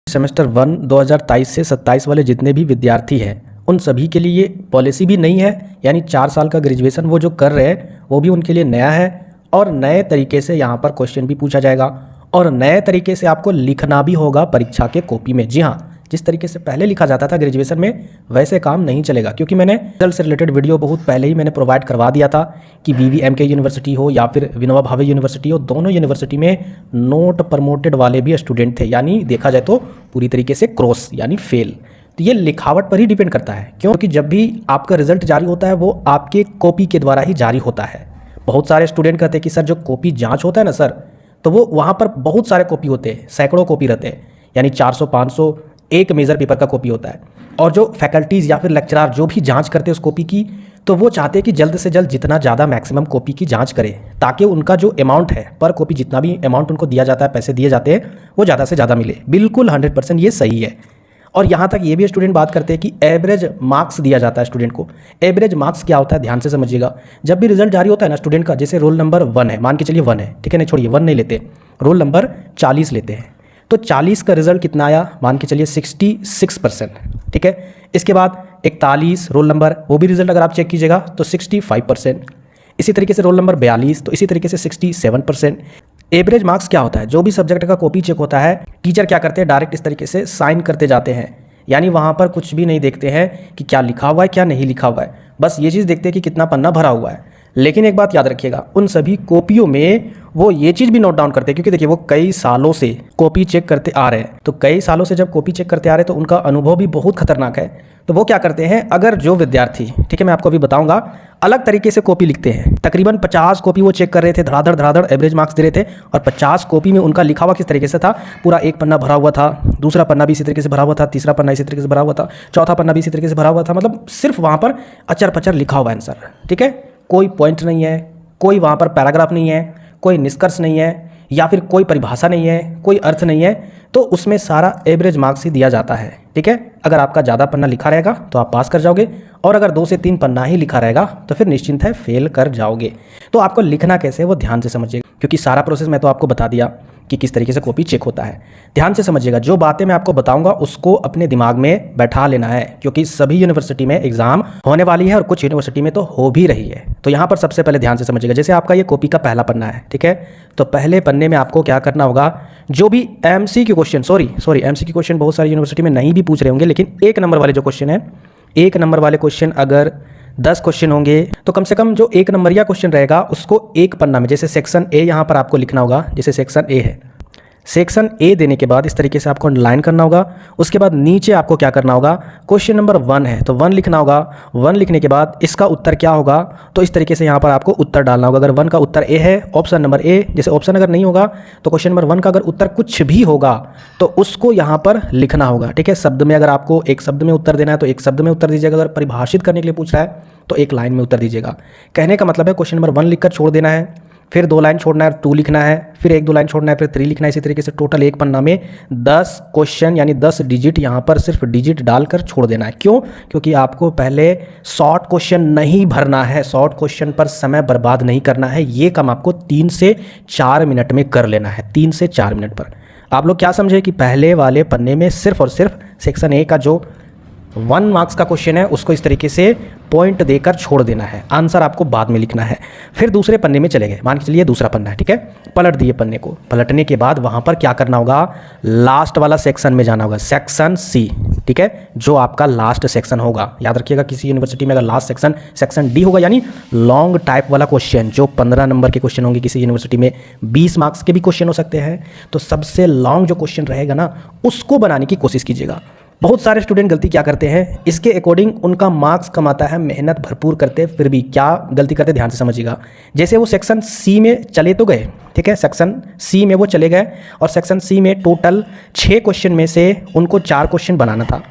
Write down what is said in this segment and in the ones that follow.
Semester 1 2023 से 27 वाले जितने भी विद्यार्थी हैं उन सभी के लिए पॉलिसी भी नई है, यानी 4 साल का ग्रेजुएशन वो जो कर रहे हैं वो भी उनके लिए नया है और नए तरीके से यहाँ पर क्वेश्चन भी पूछा जाएगा और नए तरीके से आपको लिखना भी होगा परीक्षा के कॉपी में। जी हाँ, जिस तरीके से पहले लिखा जाता था ग्रेजुएशन में वैसे काम नहीं चलेगा, क्योंकि मैंने रिजल्ट से रिलेटेड वीडियो बहुत पहले ही मैंने प्रोवाइड करवा दिया था कि BVMK यूनिवर्सिटी हो या फिर विनोबा भावे यूनिवर्सिटी हो, दोनों यूनिवर्सिटी में नोट प्रमोटेड वाले भी स्टूडेंट थे, यानी देखा जाए तो पूरी तरीके से क्रॉस यानी फेल। तो ये लिखावट पर ही डिपेंड करता है, क्योंकि जब भी आपका रिजल्ट जारी होता है वो आपके कॉपी के द्वारा ही जारी होता है। बहुत सारे स्टूडेंट कहते हैं कि सर जो कॉपी जाँच होता है ना सर, तो वो वहाँ पर बहुत सारे कॉपी होते हैं, सैकड़ों कॉपी रहते हैं, यानी 400-500 एक मेजर पेपर का कॉपी होता है। और जो फैकल्टीज़ या फिर लेक्चरार जो भी जांच करते हैं उस कॉपी की, तो वो चाहते हैं कि जल्द से जल्द जितना ज़्यादा मैक्सिमम कॉपी की जांच करें, ताकि उनका जो अमाउंट है पर कॉपी, जितना भी अमाउंट उनको दिया जाता है, पैसे दिए जाते हैं, वो ज़्यादा से ज़्यादा मिले। बिल्कुल 100% ये सही है। और यहाँ तक ये भी स्टूडेंट बात करते हैं कि एवरेज मार्क्स दिया जाता है स्टूडेंट को। एवरेज मार्क्स क्या होता है, ध्यान से समझिएगा। जब भी रिजल्ट जारी होता है ना स्टूडेंट का, जैसे रोल नंबर 1 है, मान के चलिए 1 है, ठीक है, नहीं छोड़िए 1 नहीं लेते, रोल नंबर 40 लेते हैं, तो 40 का रिजल्ट कितना आया, मान के चलिए 66%, ठीक है। इसके बाद 41 रोल नंबर, वो भी रिजल्ट अगर आप चेक कीजिएगा तो 65%। इसी तरीके से रोल नंबर 42, तो इसी तरीके से 67%। एवरेज मार्क्स क्या होता है, जो भी सब्जेक्ट का कॉपी चेक होता है, टीचर क्या करते हैं, डायरेक्ट इस तरीके से साइन करते जाते हैं, यानी वहाँ पर कुछ भी नहीं देखते हैं कि क्या लिखा हुआ है क्या नहीं लिखा हुआ है, बस ये चीज़ देखते हैं कि कितना पन्ना भरा हुआ है। लेकिन एक बात याद रखिएगा, उन सभी कॉपियों में वो ये चीज़ भी नोट डाउन करते हैं, क्योंकि देखिए वो कई सालों से कॉपी चेक करते आ रहे हैं, तो कई सालों से जब कॉपी चेक करते आ रहे हैं तो उनका अनुभव भी बहुत खतरनाक है। तो वो क्या करते हैं, अगर जो विद्यार्थी, ठीक है, मैं आपको अभी बताऊंगा, अलग तरीके से कॉपी लिखते हैं, तकरीबन 50 कॉपी वो चेक कर रहे थे, धड़ाधड़ एवरेज मार्क्स दे रहे थे, और 50 कॉपी में उनका लिखा हुआ किस तरीके से था, पूरा एक पन्ना भरा हुआ था, दूसरा पन्ना भी इसी तरीके से भरा हुआ था, तीसरा पन्ना इसी तरीके से भरा हुआ था, चौथा पन्ना भी इसी तरीके से भरा हुआ था, मतलब सिर्फ वहाँ पर अचर पचर लिखा हुआ आंसर, ठीक है, कोई पॉइंट नहीं है, कोई वहाँ पर पैराग्राफ नहीं है, कोई निष्कर्ष नहीं है, या फिर कोई परिभाषा नहीं है, कोई अर्थ नहीं है, तो उसमें सारा एवरेज मार्क्स ही दिया जाता है, ठीक है। अगर आपका ज़्यादा पन्ना लिखा रहेगा तो आप पास कर जाओगे, और अगर 2 से 3 पन्ना ही लिखा रहेगा तो फिर निश्चिंत है फेल कर जाओगे। तो आपको लिखना कैसे है वो ध्यान से समझिएगा, क्योंकि सारा प्रोसेस मैं तो आपको बता दिया कि किस तरीके से कॉपी चेक होता है। ध्यान से समझिएगा, जो बातें मैं आपको बताऊंगा उसको अपने दिमाग में बैठा लेना है, क्योंकि सभी यूनिवर्सिटी में एग्जाम होने वाली है और कुछ यूनिवर्सिटी में तो हो भी रही है। तो यहाँ पर सबसे पहले ध्यान से समझिएगा, जैसे आपका ये कॉपी का पहला पन्ना है, ठीक है, तो पहले पन्ने में आपको क्या करना होगा, जो भी MCQ question, sorry MCQ question बहुत सारी यूनिवर्सिटी में नहीं भी पूछ रहे होंगे, लेकिन 1 नंबर वाले जो क्वेश्चन है, 1 नंबर वाले क्वेश्चन अगर 10 क्वेश्चन होंगे तो कम से कम जो 1 नंबरिया क्वेश्चन रहेगा उसको एक पन्ना में, जैसे सेक्शन A यहाँ पर आपको लिखना होगा, जैसे सेक्शन A है, सेक्शन A देने के बाद इस तरीके से आपको अंडरलाइन करना होगा। उसके बाद नीचे आपको क्या करना होगा, क्वेश्चन नंबर 1 है तो 1 लिखना होगा। 1 लिखने के बाद इसका उत्तर क्या होगा, तो इस तरीके से यहाँ पर आपको उत्तर डालना होगा। अगर 1 का उत्तर A है, ऑप्शन नंबर A, जैसे ऑप्शन अगर नहीं होगा तो क्वेश्चन नंबर 1 का अगर उत्तर कुछ भी होगा तो उसको यहाँ पर लिखना होगा, ठीक है। शब्द में अगर आपको एक शब्द में उत्तर देना है तो एक शब्द में उत्तर दीजिएगा, अगर परिभाषित करने के लिए पूछ रहा है तो एक लाइन में उत्तर दीजिएगा। कहने का मतलब है क्वेश्चन नंबर 1 लिखकर छोड़ देना है, फिर 2 लाइन छोड़ना है, 2 लिखना है, फिर 1-2 लाइन छोड़ना है, फिर 3 लिखना है। इसी तरीके से टोटल एक पन्ना में 10 क्वेश्चन यानी 10 डिजिट यहाँ पर सिर्फ डिजिट डालकर छोड़ देना है। क्यों? क्योंकि आपको पहले शॉर्ट क्वेश्चन नहीं भरना है, शॉर्ट क्वेश्चन पर समय बर्बाद नहीं करना है। ये काम आपको 3 से 4 मिनट में कर लेना है, 3 से 4 मिनट पर। आप लोग क्या समझे कि पहले वाले पन्ने में सिर्फ और सिर्फ सेक्शन A का जो 1 मार्क्स का क्वेश्चन है उसको इस तरीके से पॉइंट देकर छोड़ देना है, आंसर आपको बाद में लिखना है। फिर दूसरे पन्ने में चले गए, मान के चलिए दूसरा पन्ना है, ठीक है, पलट दिए पन्ने को। पलटने के बाद वहाँ पर क्या करना होगा, लास्ट वाला सेक्शन में जाना होगा, सेक्शन C, ठीक है, जो आपका लास्ट सेक्शन होगा। याद रखिएगा, किसी यूनिवर्सिटी में अगर लास्ट सेक्शन D होगा, यानी लॉन्ग टाइप वाला क्वेश्चन, जो 15 नंबर के क्वेश्चन होंगे, किसी यूनिवर्सिटी में 20 मार्क्स के भी क्वेश्चन हो सकते हैं, तो सबसे लॉन्ग जो क्वेश्चन रहेगा ना उसको बनाने की कोशिश कीजिएगा। बहुत सारे स्टूडेंट गलती क्या करते हैं, इसके अकॉर्डिंग उनका मार्क्स कम आता है, मेहनत भरपूर करते हैं, फिर भी क्या गलती करते, ध्यान से समझिएगा। जैसे वो सेक्शन C में चले तो गए, ठीक है, सेक्शन C में वो चले गए और सेक्शन C में टोटल 6 क्वेश्चन में से उनको 4 क्वेश्चन बनाना था,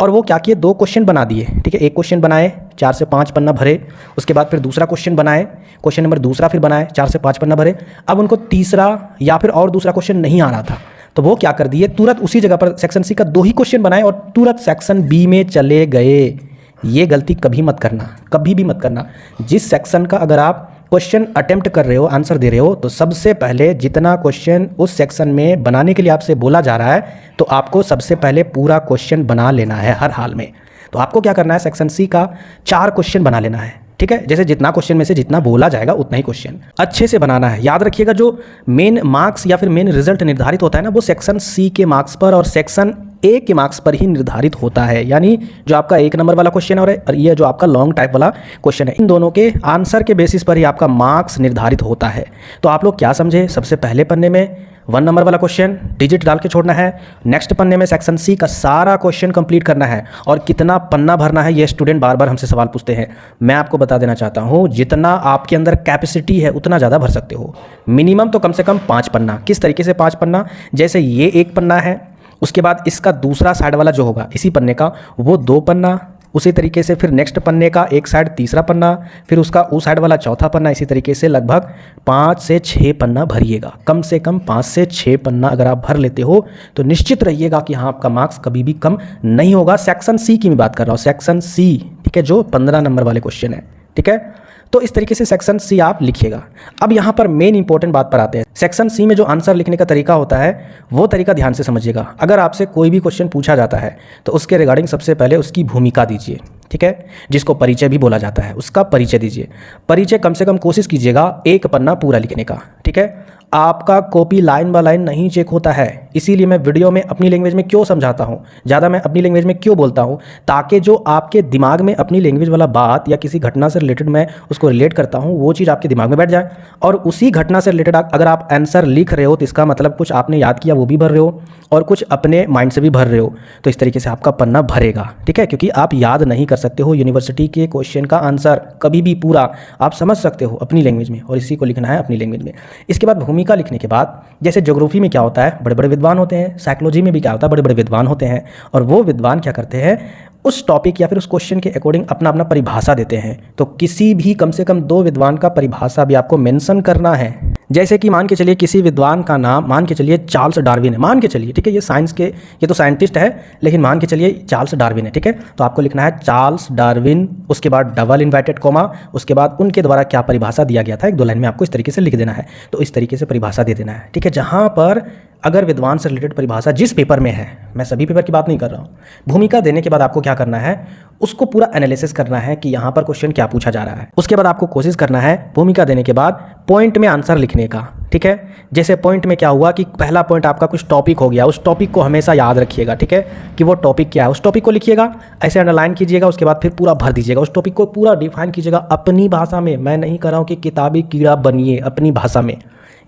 और वो क्या किए, 2 क्वेश्चन बना दिए, ठीक है। एक क्वेश्चन बनाए, 4 से 5 पन्ना भरे, उसके बाद फिर दूसरा क्वेश्चन बनाए, क्वेश्चन नंबर दूसरा फिर बनाए, 4 से 5 पन्ना भरे। अब उनको तीसरा या फिर और दूसरा क्वेश्चन नहीं आ रहा था, तो वो क्या कर दिए, तुरंत उसी जगह पर सेक्शन C का 2 ही क्वेश्चन बनाए और तुरंत सेक्शन B में चले गए। ये गलती कभी मत करना, कभी भी मत करना। जिस सेक्शन का अगर आप क्वेश्चन अटेम्प्ट कर रहे हो, आंसर दे रहे हो, तो सबसे पहले जितना क्वेश्चन उस सेक्शन में बनाने के लिए आपसे बोला जा रहा है तो आपको सबसे पहले पूरा क्वेश्चन बना लेना है हर हाल में। तो आपको क्या करना है, सेक्शन सी का 4 क्वेश्चन बना लेना है, ठीक है। जैसे जितना क्वेश्चन में से जितना बोला जाएगा उतना ही क्वेश्चन अच्छे से बनाना है। याद रखिएगा जो मेन मार्क्स या फिर मेन रिजल्ट निर्धारित होता है ना, वो सेक्शन सी के मार्क्स पर और सेक्शन ए के मार्क्स पर ही निर्धारित होता है। यानी जो आपका 1 नंबर वाला क्वेश्चन और ये जो आपका लॉन्ग टाइप वाला क्वेश्चन है, इन दोनों के आंसर के बेसिस पर ही आपका मार्क्स निर्धारित होता है। तो आप लोग क्या समझे, सबसे पहले पन्ने में 1 नंबर वाला क्वेश्चन डिजिट डाल के छोड़ना है, नेक्स्ट पन्ने में सेक्शन सी का सारा क्वेश्चन कंप्लीट करना है। और कितना पन्ना भरना है, ये स्टूडेंट बार बार हमसे सवाल पूछते हैं। मैं आपको बता देना चाहता हूँ, जितना आपके अंदर कैपेसिटी है उतना ज़्यादा भर सकते हो। मिनिमम तो कम से कम 5 पन्ना। किस तरीके से 5 पन्ना, जैसे ये 1 पन्ना है, उसके बाद इसका दूसरा साइड वाला जो होगा इसी पन्ने का वो 2 पन्ना, उसी तरीके से फिर नेक्स्ट पन्ने का एक साइड तीसरा पन्ना, फिर उसका उस साइड वाला चौथा पन्ना। इसी तरीके से लगभग 5 से 6 पन्ना भरिएगा। कम से कम 5 से 6 पन्ना अगर आप भर लेते हो तो निश्चित रहिएगा कि हाँ, आपका मार्क्स कभी भी कम नहीं होगा। सेक्शन सी की मैं बात कर रहा हूँ, सेक्शन सी, ठीक है, जो 15 नंबर वाले क्वेश्चन है, ठीक है। तो इस तरीके से सेक्शन सी आप लिखिएगा। अब यहाँ पर मेन इंपॉर्टेंट बात पर आते हैं। सेक्शन सी में जो आंसर लिखने का तरीका होता है वो तरीका ध्यान से समझिएगा। अगर आपसे कोई भी क्वेश्चन पूछा जाता है तो उसके रिगार्डिंग सबसे पहले उसकी भूमिका दीजिए, ठीक है, जिसको परिचय भी बोला जाता है, उसका परिचय दीजिए। परिचय कम से कम कोशिश कीजिएगा 1 पन्ना पूरा लिखने का, ठीक है। आपका कॉपी लाइन बाय लाइन नहीं चेक होता है, इसीलिए मैं वीडियो में अपनी लैंग्वेज में क्यों समझाता हूँ, ज़्यादा मैं अपनी लैंग्वेज में क्यों बोलता हूँ, ताकि जो आपके दिमाग में अपनी लैंग्वेज वाला बात या किसी घटना से रिलेटेड मैं उसको रिलेट करता हूँ वो चीज़ आपके दिमाग में बैठ जाए। और उसी घटना से रिलेटेड अगर आप आंसर लिख रहे हो तो इसका मतलब कुछ आपने याद किया वो भी भर रहे हो और कुछ अपने माइंड से भी भर रहे हो। तो इस तरीके से आपका पन्ना भरेगा, ठीक है, क्योंकि आप याद नहीं कर सकते हो यूनिवर्सिटी के क्वेश्चन का आंसर कभी भी पूरा, आप समझ सकते हो अपनी लैंग्वेज में और इसी को लिखना है अपनी लैंग्वेज में। इसके बाद भूमिका लिखने के बाद, जैसे ज्योग्राफी में क्या होता है, बड़े बड़े विद्वान होते हैं, साइकोलॉजी में भी क्या होता है, बड़े बड़े विद्वान होते हैं, और वो विद्वान क्या करते हैं, उस टॉपिक या फिर उस क्वेश्चन के अकॉर्डिंग अपना अपना परिभाषा देते हैं। तो किसी भी कम से कम 2 विद्वान का परिभाषा भी आपको मेंशन करना है। जैसे कि मान के चलिए किसी विद्वान का नाम मान के चलिए चार्ल्स डार्विन है, मान के चलिए, ठीक है, ये साइंस के, ये तो साइंटिस्ट है, लेकिन मान के चलिए चार्ल्स डार्विन है, ठीक है। तो आपको लिखना है चार्ल्स डार्विन, उसके बाद डबल इन्वर्टेड कॉमा, उसके बाद उनके द्वारा क्या परिभाषा दिया गया था, 1-2 लाइन में आपको इस तरीके से लिख देना है। तो इस तरीके से परिभाषा दे देना है, ठीक है। जहाँ पर अगर विद्वान से रिलेटेड परिभाषा जिस पेपर में है, मैं सभी पेपर की बात नहीं कर रहा हूँ, भूमिका देने के बाद आपको क्या करना है, उसको पूरा एनालिसिस करना है कि यहाँ पर क्वेश्चन क्या पूछा जा रहा है। उसके बाद आपको कोशिश करना है भूमिका देने के बाद पॉइंट में आंसर लिखने का, ठीक है। जैसे पॉइंट में क्या हुआ कि पहला पॉइंट आपका कुछ टॉपिक हो गया, उस टॉपिक को हमेशा याद रखिएगा, ठीक है, कि वो टॉपिक क्या है, उस टॉपिक को लिखिएगा, ऐसे अंडरलाइन कीजिएगा, उसके बाद फिर पूरा भर दीजिएगा, उस टॉपिक को पूरा डिफाइन कीजिएगा अपनी भाषा में। मैं नहीं कर रहा हूँ कि किताबी कीड़ा बनिए, अपनी भाषा में।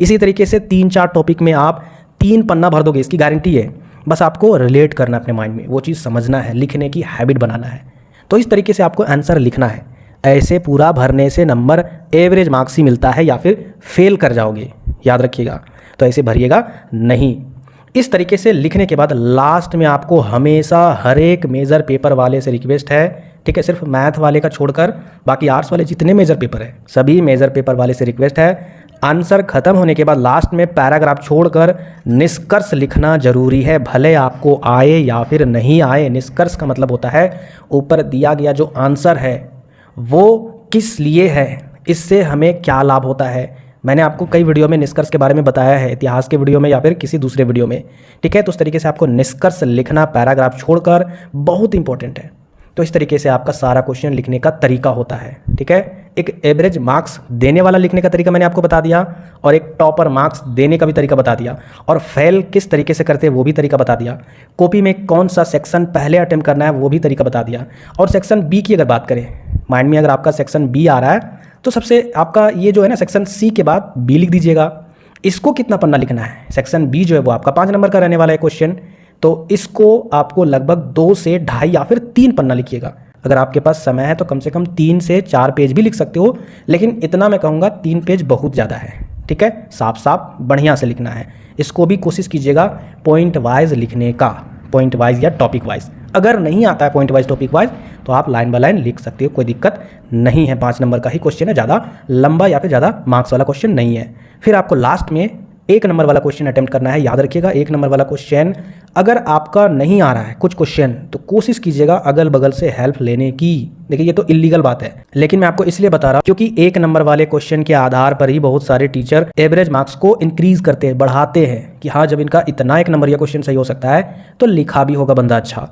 इसी तरीके से 3-4 टॉपिक में आप 3 पन्ना भर दोगे, इसकी गारंटी है। बस आपको रिलेट करना अपने माइंड में, वो चीज़ समझना है, लिखने की हैबिट बनाना है। तो इस तरीके से आपको आंसर लिखना है। ऐसे पूरा भरने से नंबर एवरेज मार्क्स ही मिलता है या फिर फेल कर जाओगे, याद रखिएगा। तो ऐसे भरिएगा नहीं। इस तरीके से लिखने के बाद लास्ट में आपको हमेशा हर एक मेजर पेपर वाले से रिक्वेस्ट है, ठीक है, सिर्फ मैथ वाले का छोड़कर बाकी आर्ट्स वाले जितने मेजर पेपर है सभी मेजर पेपर वाले से रिक्वेस्ट है, आंसर खत्म होने के बाद लास्ट में पैराग्राफ छोड़कर निष्कर्ष लिखना जरूरी है, भले आपको आए या फिर नहीं आए। निष्कर्ष का मतलब होता है ऊपर दिया गया जो आंसर है वो किस लिए है, इससे हमें क्या लाभ होता है। मैंने आपको कई वीडियो में निष्कर्ष के बारे में बताया है, इतिहास के वीडियो में या फिर किसी दूसरे वीडियो में, ठीक है। तो उस तरीके से आपको निष्कर्ष लिखना पैराग्राफ छोड़कर बहुत इंपॉर्टेंट है। तो इस तरीके से आपका सारा क्वेश्चन लिखने का तरीका होता है, ठीक है। एक एवरेज मार्क्स देने वाला लिखने का तरीका मैंने आपको बता दिया, और एक टॉपर मार्क्स देने का भी तरीका बता दिया, और फेल किस तरीके से करते हैं वो भी तरीका बता दिया। कॉपी में कौन सा सेक्शन पहले अटेम्प्ट करना है वो भी तरीका बता दिया। और सेक्शन बी की अगर बात करें, माइंड में अगर आपका सेक्शन बी आ रहा है तो सबसे आपका ये जो है ना, सेक्शन सी के बाद बी लिख दीजिएगा। इसको कितना पन्ना लिखना है, सेक्शन बी जो है वो आपका 5 नंबर का रहने वाला है क्वेश्चन, तो इसको आपको लगभग 2 से 2.5 या फिर 3 पन्ना लिखिएगा। अगर आपके पास समय है तो कम से कम 3 से 4 पेज भी लिख सकते हो, लेकिन इतना मैं कहूँगा 3 पेज बहुत ज़्यादा है, ठीक है। साफ साफ बढ़िया से लिखना है। इसको भी कोशिश कीजिएगा पॉइंट वाइज लिखने का, पॉइंट वाइज या टॉपिक वाइज। अगर नहीं आता है पॉइंट वाइज टॉपिक वाइज तो आप लाइन बाय लाइन लिख सकते हो, कोई दिक्कत नहीं है। 5 नंबर का ही क्वेश्चन है, ज़्यादा लंबा या फिर ज़्यादा मार्क्स वाला क्वेश्चन नहीं है। फिर आपको लास्ट में 1 नंबर वाला क्वेश्चन अटेम्प्ट करना है। याद रखिएगा 1 नंबर वाला क्वेश्चन अगर आपका नहीं आ रहा है कुछ क्वेश्चन, तो कोशिश कीजिएगा अगल बगल से हेल्प लेने की। देखिए ये तो इलीगल बात है, लेकिन मैं आपको इसलिए बता रहा हूँ क्योंकि 1 नंबर वाले क्वेश्चन के आधार पर ही बहुत सारे टीचर एवरेज मार्क्स को इंक्रीज करते हैं, बढ़ाते हैं कि हाँ जब इनका इतना 1 नंबर या क्वेश्चन सही हो सकता है तो लिखा भी होगा बंदा अच्छा।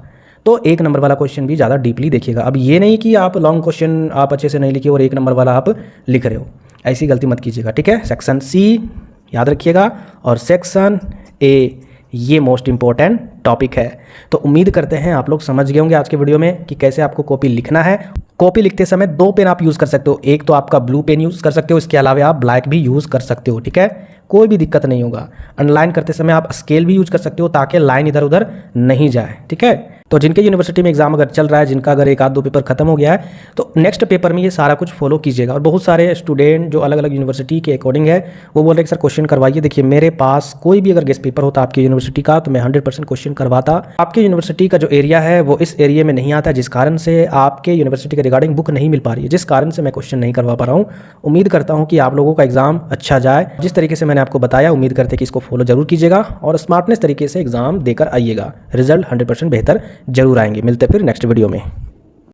तो 1 नंबर वाला क्वेश्चन भी ज़्यादा डीपली देखिएगा। अब ये नहीं कि आप लॉन्ग क्वेश्चन आप अच्छे से नहीं लिखिए और 1 नंबर वाला आप लिख रहे हो, ऐसी गलती मत कीजिएगा, ठीक है। सेक्शन सी याद रखिएगा और सेक्शन ए ये मोस्ट इंपॉर्टेंट टॉपिक है। तो उम्मीद करते हैं आप लोग समझ गए होंगे आज के वीडियो में कि कैसे आपको कॉपी लिखना है। कॉपी लिखते समय 2 पेन आप यूज़ कर सकते हो, एक तो आपका ब्लू पेन यूज़ कर सकते हो, इसके अलावा आप ब्लैक भी यूज़ कर सकते हो, ठीक है, कोई भी दिक्कत नहीं होगा। अंडरलाइन करते समय आप स्केल भी यूज़ कर सकते हो ताकि लाइन इधर उधर नहीं जाए, ठीक है। तो जिनके यूनिवर्सिटी में एग्जाम अगर चल रहा है, जिनका अगर 1-2 पेपर खत्म हो गया है, तो नेक्स्ट पेपर में ये सारा कुछ फॉलो कीजिएगा। और बहुत सारे स्टूडेंट जो अलग अलग यूनिवर्सिटी के अकॉर्डिंग है वो बोल रहे हैं कि सर क्वेश्चन करवाइए। देखिए मेरे पास कोई भी अगर गेस्ट पेपर होता आपकी यूनिवर्सिटी का तो मैं 100% क्वेश्चन करवाता। आपके यूनिवर्सिटी का जो एरिया है वो इस एरिया में नहीं आता, जिस कारण से आपके यूनिवर्सिटी के रिगार्डिंग बुक नहीं मिल पा रही है, जिस कारण से मैं क्वेश्चन नहीं करवा पा रहा हूँ। उम्मीद करता हूँ कि आप लोगों का एग्जाम अच्छा जाए। जिस तरीके से मैंने आपको बताया उम्मीद करते हैं कि इसको फॉलो जरूर कीजिएगा और स्मार्टनेस तरीके से एग्जाम देकर आइएगा, रिजल्ट 100% बेहतर जरूर आएंगे। मिलते हैं फिर नेक्स्ट वीडियो में।